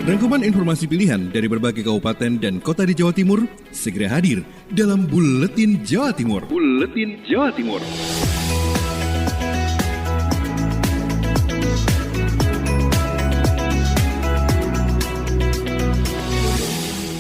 Rangkuman informasi pilihan dari berbagai kabupaten dan kota di Jawa Timur segera hadir dalam Buletin Jawa Timur. Buletin Jawa Timur.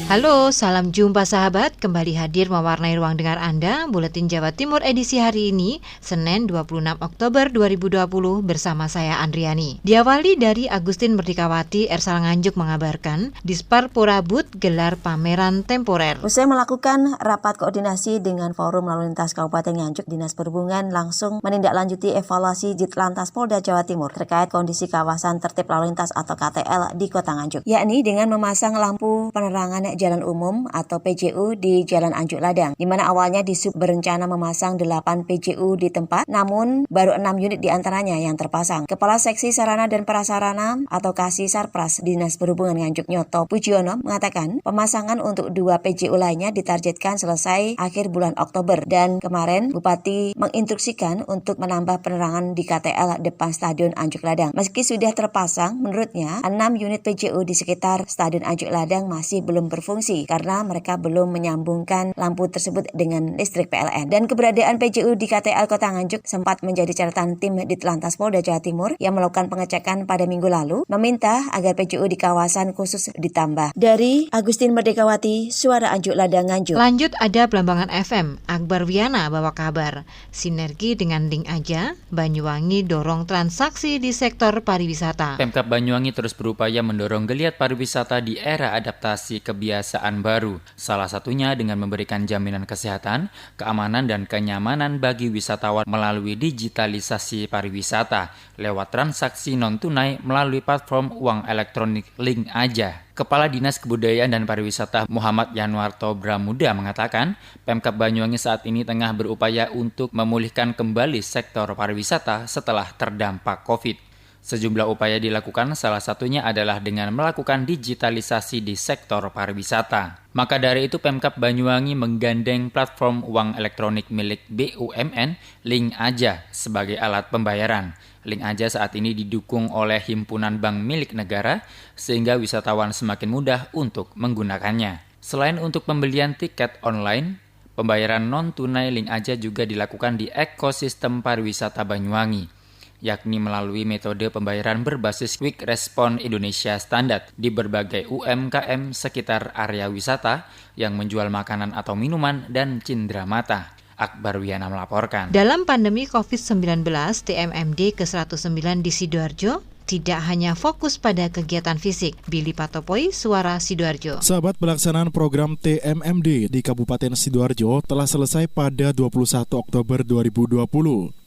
Halo, salam jumpa sahabat, kembali hadir mewarnai ruang dengar Anda, Buletin Jawa Timur edisi hari ini, Senin 26 Oktober 2020 bersama saya Andriani. Diawali dari Agustin Merdikawati, Ersal Nganjuk mengabarkan, Dispar Purabut gelar pameran temporer. Usai melakukan rapat koordinasi dengan Forum Lalu Lintas Kabupaten Nganjuk, Dinas Perhubungan langsung menindaklanjuti evaluasi Ditlantas Polda Jawa Timur terkait kondisi kawasan tertib lalu lintas atau KTL di Kota Nganjuk, yakni dengan memasang lampu penerangan Jalan Umum atau PJU di Jalan Anjuk Ladang, di mana awalnya Disub berencana memasang 8 PJU di tempat, namun baru 6 unit diantaranya yang terpasang. Kepala Seksi Sarana dan Prasarana atau Kasih Sarpras Dinas Perhubungan Nganjuk Nyoto Pujiono mengatakan pemasangan untuk 2 PJU lainnya ditargetkan selesai akhir bulan Oktober, dan kemarin Bupati menginstruksikan untuk menambah penerangan di KTL depan Stadion Anjuk Ladang. Meski sudah terpasang, menurutnya 6 unit PJU di sekitar Stadion Anjuk Ladang masih belum berfungsi karena mereka belum menyambungkan lampu tersebut dengan listrik PLN. Dan keberadaan PJU di KTL Kota Nganjuk sempat menjadi catatan tim Ditlantas Polda Jawa Timur yang melakukan pengecekan pada minggu lalu, meminta agar PJU di kawasan khusus ditambah. Dari Agustin Merdikawati, Suara Anjuk Ladang Nganjuk. Lanjut ada Belambangan FM, Akbar Wiana bawa kabar. Sinergi dengan Link Aja, Banyuwangi dorong transaksi di sektor pariwisata. Pemkab Banyuwangi terus berupaya mendorong geliat pariwisata di era adaptasi kebiasaan baru, salah satunya dengan memberikan jaminan kesehatan, keamanan, dan kenyamanan bagi wisatawan melalui digitalisasi pariwisata lewat transaksi non-tunai melalui platform uang elektronik Link Aja. Kepala Dinas Kebudayaan dan Pariwisata Muhammad Yanwarto Bramuda mengatakan, Pemkab Banyuwangi saat ini tengah berupaya untuk memulihkan kembali sektor pariwisata setelah terdampak COVID. Sejumlah upaya dilakukan, salah satunya adalah dengan melakukan digitalisasi di sektor pariwisata. Maka dari itu Pemkab Banyuwangi menggandeng platform uang elektronik milik BUMN Link Aja sebagai alat pembayaran. Link Aja saat ini didukung oleh himpunan bank milik negara sehingga wisatawan semakin mudah untuk menggunakannya. Selain untuk pembelian tiket online, pembayaran non-tunai Link Aja juga dilakukan di ekosistem pariwisata Banyuwangi, yakni melalui metode pembayaran berbasis Quick Response Indonesia Standard di berbagai UMKM sekitar area wisata yang menjual makanan atau minuman dan cindramata. Akbar Wiana melaporkan. Dalam pandemi COVID-19, TMMD ke-109 di Sidoarjo tidak hanya fokus pada kegiatan fisik. Billy Patopoi, Suara Sidoarjo. Sahabat, pelaksanaan program TMMD di Kabupaten Sidoarjo telah selesai pada 21 Oktober 2020.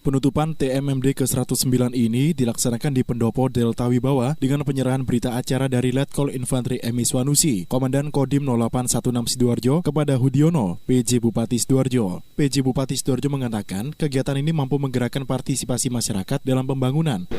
Penutupan TMMD ke-109 ini dilaksanakan di Pendopo Delta Wibawa dengan penyerahan berita acara dari Letkol Infanteri Emi Swanusi, Komandan Kodim 0816 Sidoarjo kepada Hudiono, PJ Bupati Sidoarjo. PJ Bupati Sidoarjo mengatakan kegiatan ini mampu menggerakkan partisipasi masyarakat dalam pembangunan.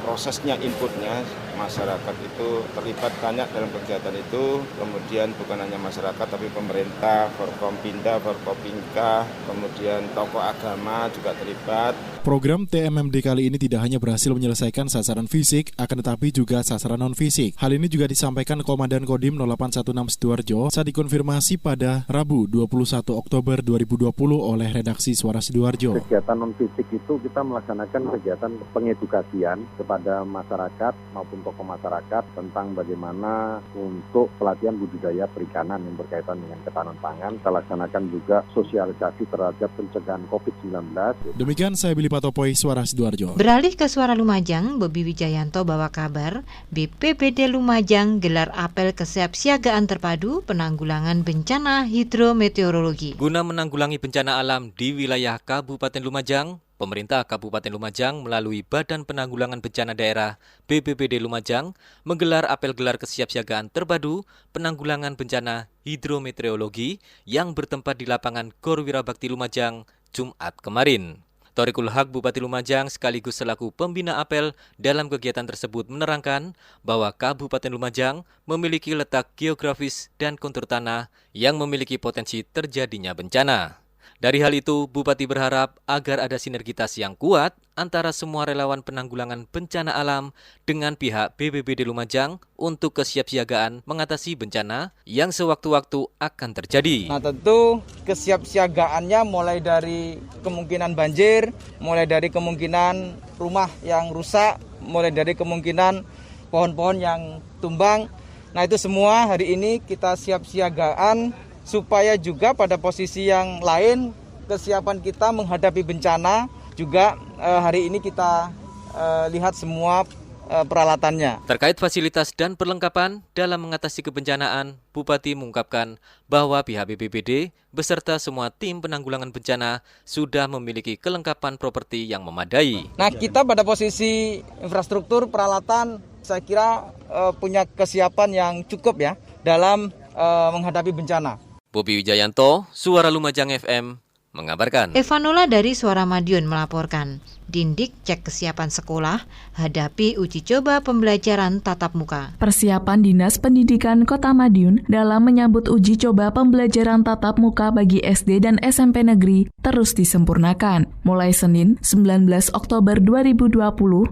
Prosesnya, inputnya, masyarakat itu terlibat banyak dalam kegiatan itu, kemudian bukan hanya masyarakat tapi pemerintah, Forkompinda, Forkopinka, kemudian tokoh agama juga terlibat. Program TMMD kali ini tidak hanya berhasil menyelesaikan sasaran fisik, akan tetapi juga sasaran non-fisik. Hal ini juga disampaikan Komandan Kodim 0816 Sidoarjo saat dikonfirmasi pada Rabu 21 Oktober 2020 oleh redaksi Suara Sidoarjo. Kegiatan non-fisik itu kita melaksanakan kegiatan pengedukasian kepada masyarakat maupun tokoh masyarakat tentang bagaimana untuk pelatihan budidaya perikanan yang berkaitan dengan ketahanan pangan. Kita laksanakan juga sosialisasi terhadap pencegahan COVID-19. Demikian saya Billy Patopoi, Suara Sidoarjo. Beralih ke Suara Lumajang, Bobi Wijayanto bawa kabar, BPBD Lumajang gelar apel kesiapsiagaan terpadu penanggulangan bencana hidrometeorologi. Guna menanggulangi bencana alam di wilayah Kabupaten Lumajang, Pemerintah Kabupaten Lumajang melalui Badan Penanggulangan Bencana Daerah BPBD Lumajang menggelar apel gelar kesiapsiagaan terpadu penanggulangan bencana hidrometeorologi yang bertempat di lapangan Gor Wirabakti Lumajang Jumat kemarin. Thoriqul Haq Bupati Lumajang sekaligus selaku pembina apel dalam kegiatan tersebut menerangkan bahwa Kabupaten Lumajang memiliki letak geografis dan kontur tanah yang memiliki potensi terjadinya bencana. Dari hal itu, Bupati berharap agar ada sinergitas yang kuat antara semua relawan penanggulangan bencana alam dengan pihak BPBD Lumajang untuk kesiapsiagaan mengatasi bencana yang sewaktu-waktu akan terjadi. Nah, tentu kesiapsiagaannya mulai dari kemungkinan banjir, mulai dari kemungkinan rumah yang rusak, mulai dari kemungkinan pohon-pohon yang tumbang. Nah, itu semua hari ini kita siap-siagaan supaya juga pada posisi yang lain kesiapan kita menghadapi bencana juga hari ini kita lihat semua peralatannya. Terkait fasilitas dan perlengkapan dalam mengatasi kebencanaan, Bupati mengungkapkan bahwa pihak BPBD beserta semua tim penanggulangan bencana sudah memiliki kelengkapan properti yang memadai. Nah, kita pada posisi infrastruktur peralatan saya kira punya kesiapan yang cukup ya dalam menghadapi bencana. Bobi Wijayanto, Suara Lumajang FM, mengabarkan. Evanula dari Suara Madiun melaporkan, Dindik cek kesiapan sekolah hadapi uji coba pembelajaran tatap muka. Persiapan Dinas Pendidikan Kota Madiun dalam menyambut uji coba pembelajaran tatap muka bagi SD dan SMP negeri terus disempurnakan. Mulai Senin 19 Oktober 2020,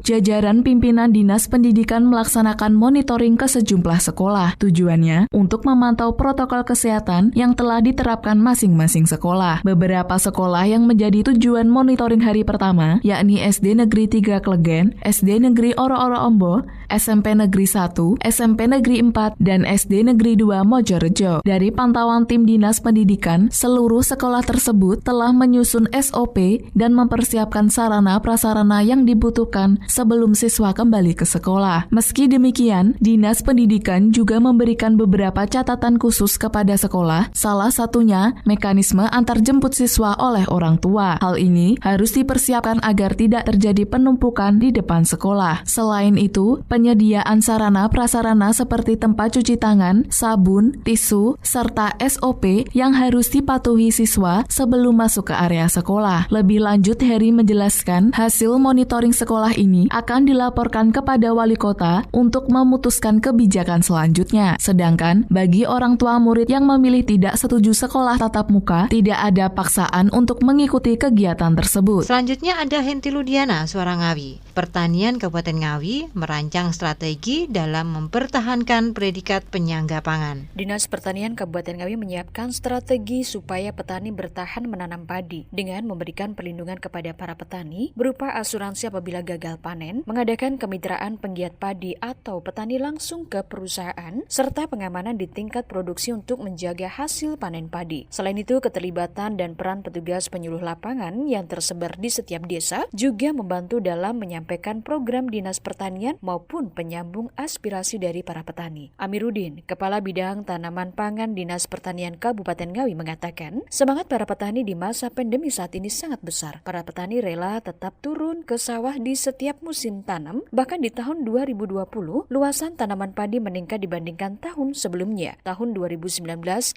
jajaran pimpinan Dinas Pendidikan melaksanakan monitoring ke sejumlah sekolah. Tujuannya untuk memantau protokol kesehatan yang telah diterapkan masing-masing sekolah. Beberapa sekolah yang menjadi tujuan monitoring hari pertama, yakni SD Negeri 3 Klegen, SD Negeri Oro-Oro Ombo, SMP Negeri 1, SMP Negeri 4, dan SD Negeri 2 Mojorejo. Dari pantauan tim Dinas Pendidikan, seluruh sekolah tersebut telah menyusun SOP dan mempersiapkan sarana-prasarana yang dibutuhkan sebelum siswa kembali ke sekolah. Meski demikian, Dinas Pendidikan juga memberikan beberapa catatan khusus kepada sekolah, salah satunya mekanisme antarjemput siswa oleh orang tua. Hal ini harus dipersiapkan agar tidak terjadi penumpukan di depan sekolah. Selain itu, penyediaan sarana-prasarana seperti tempat cuci tangan, sabun, tisu, serta SOP yang harus dipatuhi siswa sebelum masuk ke area sekolah. Lebih lanjut, Heri menjelaskan hasil monitoring sekolah ini akan dilaporkan kepada wali kota untuk memutuskan kebijakan selanjutnya. Sedangkan bagi orang tua murid yang memilih tidak setuju sekolah tatap muka, tidak ada paksaan untuk mengikuti kegiatan tersebut. Selanjutnya ada Henti Ludiana, Suara Ngawi. Pertanian Kabupaten Ngawi merancang strategi dalam mempertahankan predikat penyangga pangan. Dinas Pertanian Kabupaten Ngawi menyiapkan strategi supaya petani bertahan menanam padi dengan memberikan perlindungan kepada para petani berupa asuransi apabila gagal panen, mengadakan kemitraan penggiat padi atau petani langsung ke perusahaan, serta pengamanan di tingkat produksi untuk menjaga hasil panen padi. Selain itu, keterlibatan dan peran petugas penyuluh lapangan yang tersebar di setiap desa juga membantu dalam menyampaikan program Dinas Pertanian maupun penyambung aspirasi dari para petani. Amiruddin, Kepala Bidang Tanaman Pangan Dinas Pertanian Kabupaten Ngawi mengatakan, semangat para petani di masa pandemi saat ini sangat besar. Para petani rela tetap turun ke sawah di setiap musim tanam, bahkan di tahun 2020, luasan tanaman padi meningkat dibandingkan tahun sebelumnya. Tahun 2019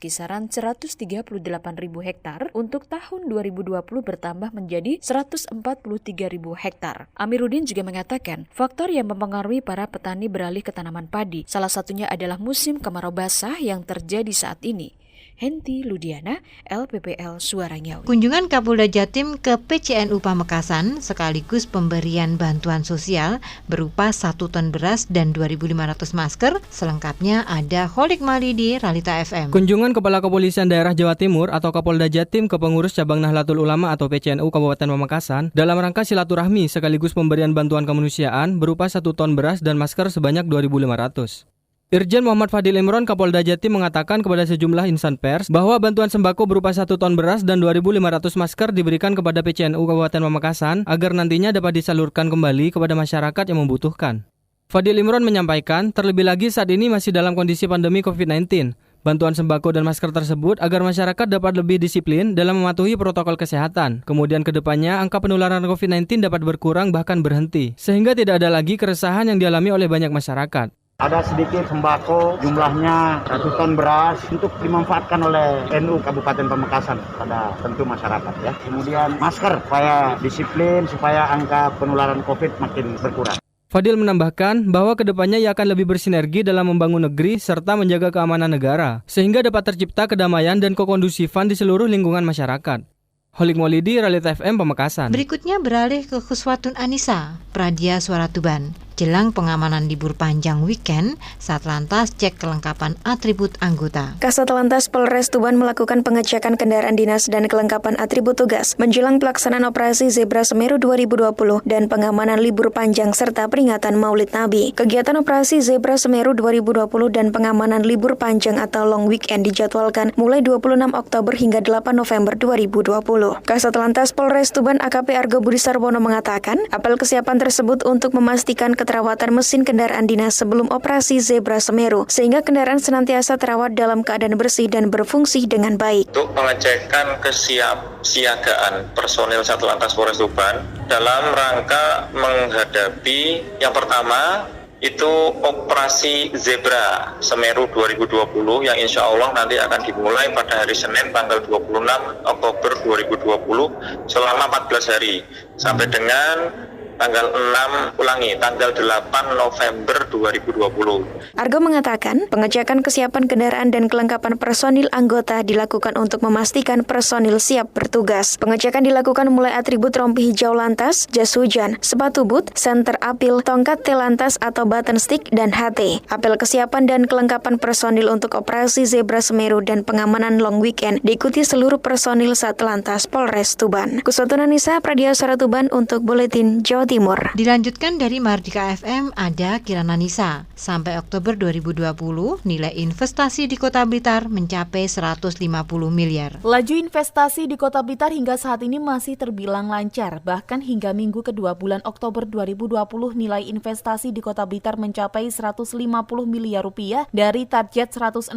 kisaran 138.000 hektar, untuk tahun 2020 bertambah menjadi 143.000 hektar. Amiruddin juga mengatakan, faktor yang mempengaruhi para petani beralih ke tanaman padi, salah satunya adalah musim kemarau basah yang terjadi saat ini. Henti Ludiana, LPPL Suara Ngawi. Kunjungan Kapolda Jatim ke PCNU Pamekasan sekaligus pemberian bantuan sosial berupa 1 ton beras dan 2.500 masker. Selengkapnya ada Kholik Mali di Ralita FM. Kunjungan Kepala Kepolisian Daerah Jawa Timur atau Kapolda Jatim ke pengurus cabang Nahdlatul Ulama atau PCNU Kabupaten Pamekasan dalam rangka silaturahmi sekaligus pemberian bantuan kemanusiaan berupa 1 ton beras dan masker sebanyak 2.500. Irjen Muhammad Fadil Imron Kapolda Jatim mengatakan kepada sejumlah insan pers bahwa bantuan sembako berupa 1 ton beras dan 2.500 masker diberikan kepada PCNU Kabupaten Pamekasan agar nantinya dapat disalurkan kembali kepada masyarakat yang membutuhkan. Fadil Imron menyampaikan, terlebih lagi saat ini masih dalam kondisi pandemi COVID-19. Bantuan sembako dan masker tersebut agar masyarakat dapat lebih disiplin dalam mematuhi protokol kesehatan. Kemudian ke depannya angka penularan COVID-19 dapat berkurang bahkan berhenti, sehingga tidak ada lagi keresahan yang dialami oleh banyak masyarakat. Ada sedikit sembako, jumlahnya 1 ton beras untuk dimanfaatkan oleh NU Kabupaten Pamekasan pada tentu masyarakat ya. Kemudian masker supaya disiplin, supaya angka penularan COVID makin berkurang. Fadil menambahkan bahwa kedepannya ia akan lebih bersinergi dalam membangun negeri serta menjaga keamanan negara, sehingga dapat tercipta kedamaian dan kekondusifan di seluruh lingkungan masyarakat. Holik Maulidi, Realita FM Pamekasan. Berikutnya beralih ke Kuswatun Anissa, Pradia Suara Tuban. Jelang pengamanan libur panjang weekend, Satlantas cek kelengkapan atribut anggota. Kasatlantas Polres Tuban melakukan pengecekan kendaraan dinas dan kelengkapan atribut tugas menjelang pelaksanaan operasi Zebra Semeru 2020 dan pengamanan libur panjang serta peringatan Maulid Nabi. Kegiatan operasi Zebra Semeru 2020 dan pengamanan libur panjang atau long weekend dijadwalkan mulai 26 Oktober hingga 8 November 2020. Kasatlantas Polres Tuban AKP Argo Budi Sarwono mengatakan, apel kesiapan tersebut untuk memastikan keterawatan mesin kendaraan dinas sebelum operasi Zebra Semeru, sehingga kendaraan senantiasa terawat dalam keadaan bersih dan berfungsi dengan baik. Untuk pengecekan kesiapsiagaan personil Satlantas Polres Tuban dalam rangka menghadapi yang pertama itu operasi Zebra Semeru 2020 yang insya Allah nanti akan dimulai pada hari Senin tanggal 26 Oktober 2020 selama 14 hari sampai dengan tanggal 8 November 2020. Argo mengatakan, pengecekan kesiapan kendaraan dan kelengkapan personil anggota dilakukan untuk memastikan personil siap bertugas. Pengecekan dilakukan mulai atribut rompi hijau lantas, jas hujan, sepatu boot, senter apil, tongkat T-lantas atau button stick, dan HT. Apel kesiapan dan kelengkapan personil untuk operasi Zebra Semeru dan pengamanan long weekend diikuti seluruh personil Satlantas Polres Tuban. Kuswatun Anissa, Pradia Suara Tuban untuk Buletin Jawa Timur. Dilanjutkan dari Mardika FM ada Kirana Nisa. Sampai Oktober 2020, nilai investasi di Kota Blitar mencapai 150 miliar. Laju investasi di Kota Blitar hingga saat ini masih terbilang lancar. Bahkan hingga minggu kedua bulan Oktober 2020, nilai investasi di Kota Blitar mencapai 150 miliar rupiah dari target 166,4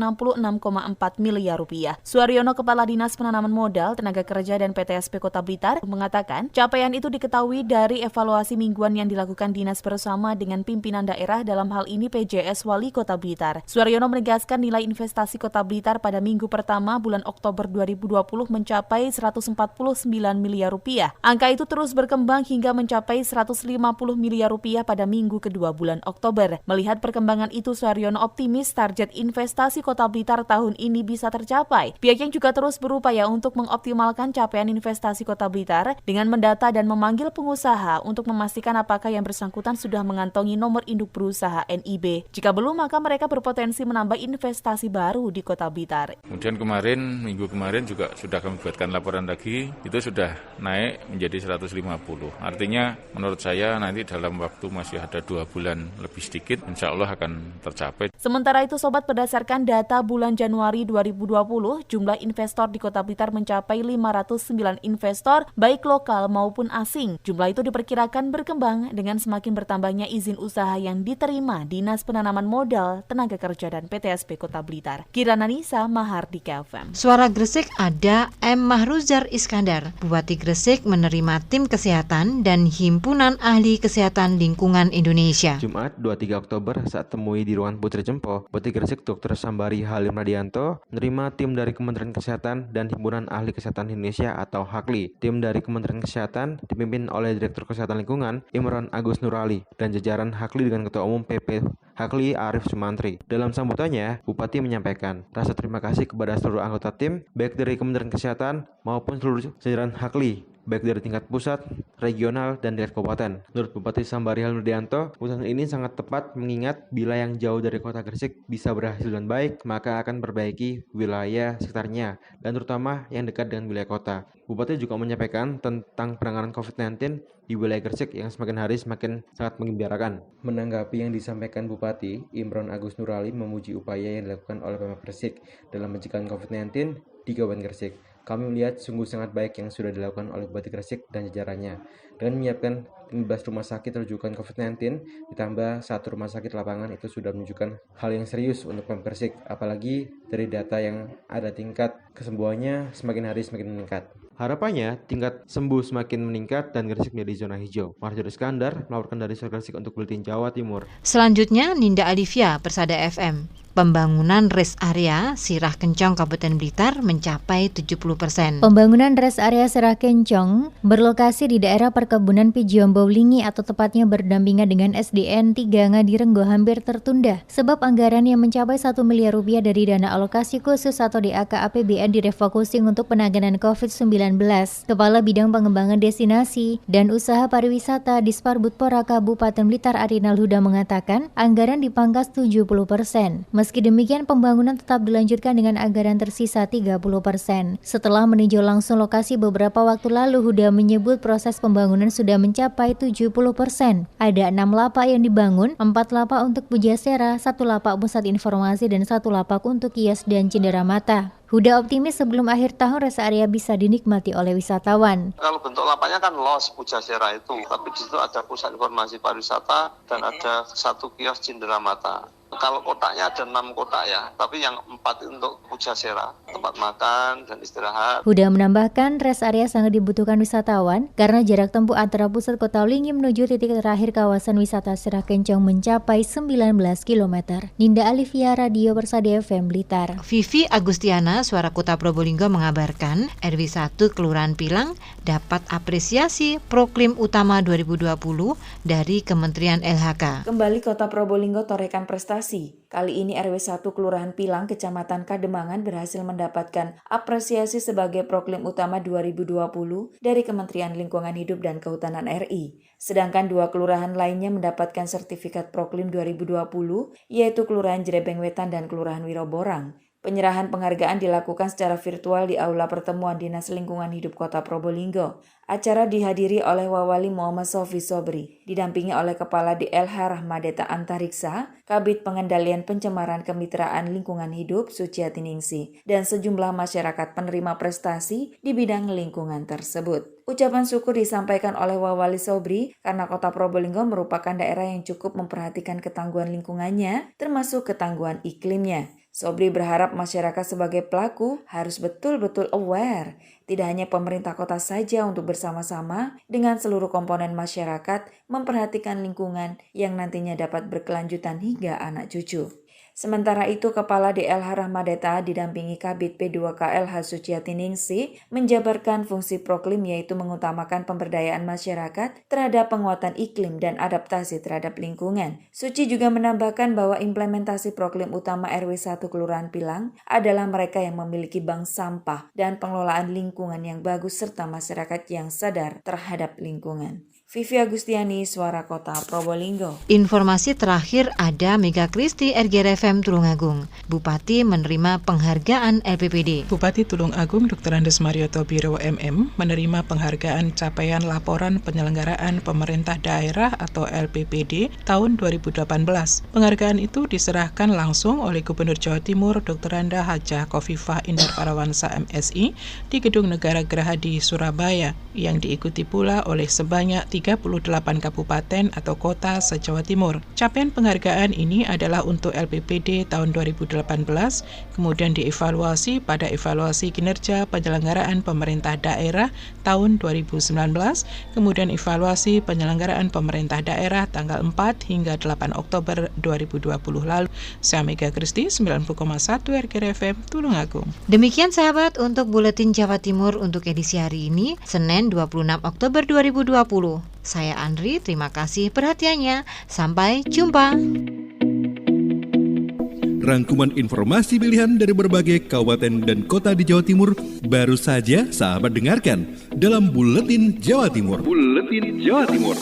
miliar rupiah. Suaryono, Kepala Dinas Penanaman Modal, Tenaga Kerja dan PTSP Kota Blitar, mengatakan capaian itu diketahui dari evaluasi mingguan yang dilakukan dinas bersama dengan pimpinan daerah, dalam hal ini PJS Wali Kota Blitar. Suaryono menegaskan nilai investasi Kota Blitar pada minggu pertama bulan Oktober 2020 mencapai 149 miliar rupiah. Angka itu terus berkembang hingga mencapai 150 miliar rupiah pada minggu kedua bulan Oktober. Melihat perkembangan itu, Suaryono optimis target investasi Kota Blitar tahun ini bisa tercapai. Pihaknya juga terus berupaya untuk mengoptimalkan capaian investasi Kota Blitar dengan mendata dan memanggil pengusaha untuk memastikan apakah yang bersangkutan sudah mengantongi nomor induk berusaha NIB. Jika belum, maka mereka berpotensi menambah investasi baru di Kota Blitar. Kemudian minggu kemarin juga sudah kami buatkan laporan lagi, itu sudah naik menjadi 150. Artinya menurut saya nanti dalam waktu masih ada 2 bulan lebih sedikit, insya Allah akan tercapai. Sementara itu, Sobat, berdasarkan data bulan Januari 2020, jumlah investor di Kota Blitar mencapai 509 investor, baik lokal maupun asing. Jumlah itu diperkirakan berkembang dengan semakin bertambahnya izin usaha yang diterima Dinas Penanaman Modal, Tenaga Kerja dan PTSP Kota Blitar. Kirana Nisa, Mahardika FM. Suara Gresik ada M. Mahruzar Iskandar. Bupati Gresik menerima tim kesehatan dan Himpunan Ahli Kesehatan Lingkungan Indonesia. Jumat 23 Oktober saat temui di ruangan Putri Jempo, Bupati Gresik Dr. Sambari Halim Radianto menerima tim dari Kementerian Kesehatan dan Himpunan Ahli Kesehatan Indonesia atau HAKLI. Tim dari Kementerian Kesehatan dipimpin oleh Direktur Kesehatan Lingkungan Imran Agus Nurali dan jajaran HAKLI dengan Ketua Umum PP HAKLI Arif Sumantri. Dalam sambutannya, Bupati menyampaikan rasa terima kasih kepada seluruh anggota tim, baik dari Kementerian Kesehatan maupun seluruh jajaran HAKLI, baik dari tingkat pusat, regional, dan tingkat kabupaten. Menurut Bupati Sambari Halim Radianto, keputusan ini sangat tepat mengingat bila yang jauh dari kota Gresik bisa berhasil dengan baik, maka akan perbaiki wilayah sekitarnya, dan terutama yang dekat dengan wilayah kota. Bupati juga menyampaikan tentang penanganan COVID-19 di wilayah Gresik yang semakin hari semakin sangat menggembirakan. Menanggapi yang disampaikan Bupati, Imran Agus Nurali memuji upaya yang dilakukan oleh Pemkab Gresik dalam mencegah COVID-19 di Kabupaten Gresik. Kami melihat sungguh sangat baik yang sudah dilakukan oleh Bupati Gresik dan jajarannya dengan menyiapkan 15 rumah sakit rujukan COVID-19 ditambah 1 rumah sakit lapangan. Itu sudah menunjukkan hal yang serius untuk Pemkab Gresik, apalagi dari data yang ada tingkat kesembuhannya semakin hari semakin meningkat. Harapannya tingkat sembuh semakin meningkat dan Gresik menjadi zona hijau. Mahruzar Iskandar melaporkan dari Gresik untuk Buletin Jawa Timur. Selanjutnya Ninda Alivia, Persada FM. pembangunan rest area Sirah Kencong Kabupaten Blitar mencapai 70%. Pembangunan rest area Sirah Kencong berlokasi di daerah perkebunan Pijiombo Wlingi atau tepatnya berdampingan dengan SDN 3 Ngadirenggo hampir tertunda sebab anggaran yang mencapai 1 miliar rupiah dari dana alokasi khusus atau DAK APBN direfocusing untuk penanganan COVID-19. Kepala Bidang Pengembangan Destinasi dan Usaha Pariwisata Disparbudpora Kabupaten Blitar Arinal Huda mengatakan anggaran dipangkas 70%. Meski demikian, pembangunan tetap dilanjutkan dengan anggaran tersisa 30%. Setelah meninjau langsung lokasi beberapa waktu lalu, Huda menyebut proses pembangunan sudah mencapai 70%. Ada 6 lapak yang dibangun, 4 lapak untuk Pujasera, 1 lapak pusat informasi, dan 1 lapak untuk kios dan cenderamata. Huda optimis sebelum akhir tahun rest area bisa dinikmati oleh wisatawan. Kalau bentuk lapaknya kan los Pujasera itu, tapi di situ ada pusat informasi pariwisata dan ada 1 kios cenderamata. Kalau kotaknya ada 6 kotak ya, tapi yang 4 untuk Pujasera, tempat makan dan istirahat. Huda menambahkan rest area sangat dibutuhkan wisatawan karena jarak tempuh antara pusat kota Wlingi menuju titik terakhir kawasan wisata Sirah Kencong mencapai 19 km. Ninda Alivia, Radio Persada FM Blitar. Vivi Agustiana, Suara Kota Probolinggo mengabarkan RW 1 Kelurahan Pilang dapat apresiasi Proklim Utama 2020 dari Kementerian LHK. Kembali Kota Probolinggo torehkan prestasi. Kali ini RW 1 Kelurahan Pilang, Kecamatan Kademangan berhasil mendapatkan apresiasi sebagai Proklim Utama 2020 dari Kementerian Lingkungan Hidup dan Kehutanan RI. Sedangkan 2 kelurahan lainnya mendapatkan sertifikat Proklim 2020, yaitu Kelurahan Jerebeng Wetan dan Kelurahan Wiroborang. Penyerahan penghargaan dilakukan secara virtual di Aula Pertemuan Dinas Lingkungan Hidup Kota Probolinggo. Acara dihadiri oleh Wawali Muhammad Sofi Sobri, didampingi oleh Kepala DLH Rahmadeta Antariksa, Kabid Pengendalian Pencemaran Kemitraan Lingkungan Hidup Suciati Ningsih, dan sejumlah masyarakat penerima prestasi di bidang lingkungan tersebut. Ucapan syukur disampaikan oleh Wawali Sobri karena Kota Probolinggo merupakan daerah yang cukup memperhatikan ketangguhan lingkungannya, termasuk ketangguhan iklimnya. Sobri berharap masyarakat sebagai pelaku harus betul-betul aware, tidak hanya pemerintah kota saja untuk bersama-sama dengan seluruh komponen masyarakat memperhatikan lingkungan yang nantinya dapat berkelanjutan hingga anak cucu. Sementara itu, Kepala DLH Rahmadeta didampingi Kabid P2KLH Suciati Ningsih menjabarkan fungsi Proklim yaitu mengutamakan pemberdayaan masyarakat terhadap penguatan iklim dan adaptasi terhadap lingkungan. Suci juga menambahkan bahwa implementasi Proklim Utama RW 1 Kelurahan Pilang adalah mereka yang memiliki bank sampah dan pengelolaan lingkungan yang bagus serta masyarakat yang sadar terhadap lingkungan. Vivi Agustiani, Suara Kota Probolinggo. Informasi terakhir ada Mega Kristi RGRFM Tulungagung. Bupati menerima penghargaan LPPD. Bupati Tulungagung Dr. Andes Marioto Birowo MM menerima penghargaan capaian laporan penyelenggaraan pemerintah daerah atau LPPD tahun 2018. Penghargaan itu diserahkan langsung oleh Gubernur Jawa Timur Dr. Anda Hajah Khofifah Indar Parawansa MSI di Gedung Negara Gerahadi Surabaya yang diikuti pula oleh sebanyak 38 kabupaten atau kota se-Jawa Timur. Capaian penghargaan ini adalah untuk LPPD tahun 2018, kemudian dievaluasi pada evaluasi kinerja penyelenggaraan pemerintah daerah tahun 2019, kemudian evaluasi penyelenggaraan pemerintah daerah tanggal 4 hingga 8 Oktober 2020 lalu. Saya Mega Kristi, 90,1 RGRFM Tulungagung. Demikian sahabat untuk Buletin Jawa Timur untuk edisi hari ini, Senin 26 Oktober 2020. Saya Andri, terima kasih perhatiannya. Sampai jumpa. Rangkuman informasi pilihan dari berbagai kabupaten dan kota di Jawa Timur baru saja sahabat dengarkan dalam Buletin Jawa Timur. Buletin Jawa Timur.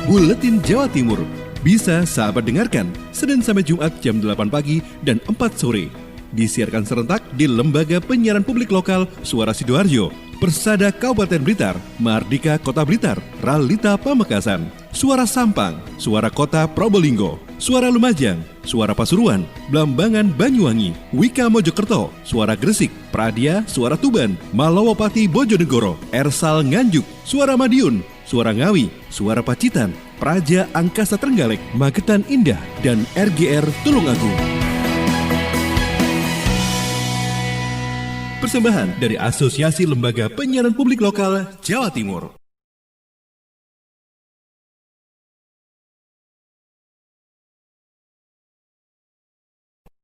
Buletin Jawa Timur bisa sahabat dengarkan Senin sampai Jumat jam 8 pagi dan 4 sore. Disiarkan serentak di Lembaga Penyiaran Publik Lokal Suara Sidoarjo, Persada Kabupaten Blitar, Mardika Kota Blitar, Ralita Pamekasan, Suara Sampang, Suara Kota Probolinggo, Suara Lumajang, Suara Pasuruan, Blambangan Banyuwangi, Wika Mojokerto, Suara Gresik, Pradia, Suara Tuban, Malawapati Bojonegoro, Ersal Nganjuk, Suara Madiun, Suara Ngawi, Suara Pacitan, Praja Angkasa Trenggalek, Magetan Indah, dan RGR Tulungagung. Persembahan dari Asosiasi Lembaga Penyiaran Publik Lokal Jawa Timur.